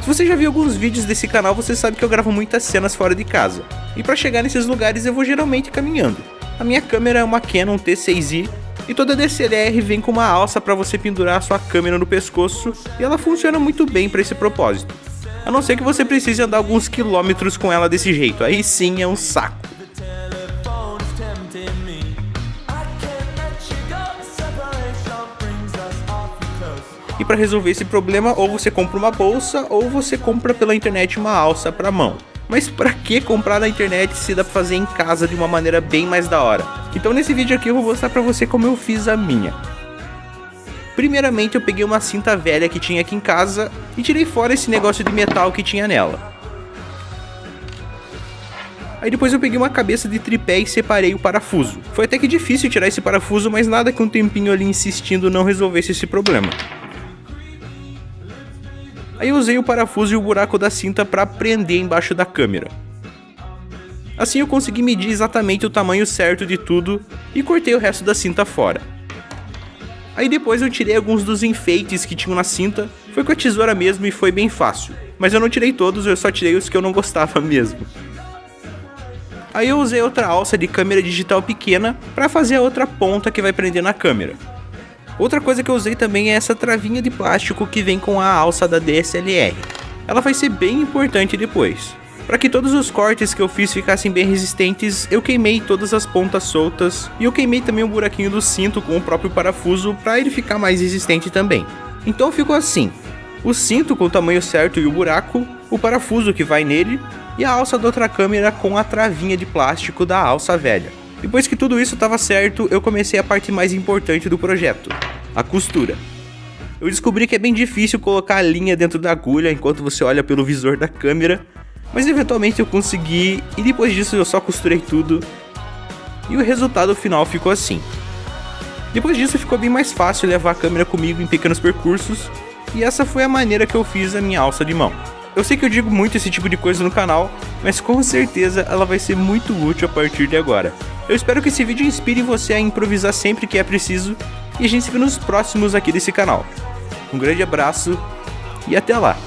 Se você já viu alguns vídeos desse canal, você sabe que eu gravo muitas cenas fora de casa. E para chegar nesses lugares eu vou geralmente caminhando. A minha câmera é uma Canon T6i e toda DSLR vem com uma alça para você pendurar a sua câmera no pescoço e ela funciona muito bem para esse propósito. A não ser que você precise andar alguns quilômetros com ela desse jeito, aí sim é um saco. E para resolver esse problema, ou você compra uma bolsa, ou você compra pela internet uma alça para mão. Mas pra que comprar na internet se dá pra fazer em casa de uma maneira bem mais da hora? Então nesse vídeo aqui eu vou mostrar pra você como eu fiz a minha. Primeiramente eu peguei uma cinta velha que tinha aqui em casa e tirei fora esse negócio de metal que tinha nela. Aí depois eu peguei uma cabeça de tripé e separei o parafuso. Foi até que difícil tirar esse parafuso, mas nada que um tempinho ali insistindo não resolvesse esse problema. Aí eu usei o parafuso e o buraco da cinta para prender embaixo da câmera. Assim eu consegui medir exatamente o tamanho certo de tudo e cortei o resto da cinta fora. Aí depois eu tirei alguns dos enfeites que tinham na cinta, foi com a tesoura mesmo e foi bem fácil. Mas eu não tirei todos, eu só tirei os que eu não gostava mesmo. Aí eu usei outra alça de câmera digital pequena para fazer a outra ponta que vai prender na câmera. Outra coisa que eu usei também é essa travinha de plástico que vem com a alça da DSLR. Ela vai ser bem importante depois. Para que todos os cortes que eu fiz ficassem bem resistentes, eu queimei todas as pontas soltas e eu queimei também o buraquinho do cinto com o próprio parafuso para ele ficar mais resistente também. Então ficou assim: o cinto com o tamanho certo e o buraco, o parafuso que vai nele e a alça da outra câmera com a travinha de plástico da alça velha. Depois que tudo isso estava certo, eu comecei a parte mais importante do projeto: a costura. Eu descobri que é bem difícil colocar a linha dentro da agulha enquanto você olha pelo visor da câmera, mas eventualmente eu consegui e depois disso eu só costurei tudo e o resultado final ficou assim. Depois disso ficou bem mais fácil levar a câmera comigo em pequenos percursos e essa foi a maneira que eu fiz a minha alça de mão. Eu sei que eu digo muito esse tipo de coisa no canal, mas com certeza ela vai ser muito útil a partir de agora. Eu espero que esse vídeo inspire você a improvisar sempre que é preciso e a gente se vê nos próximos aqui desse canal. Um grande abraço e até lá!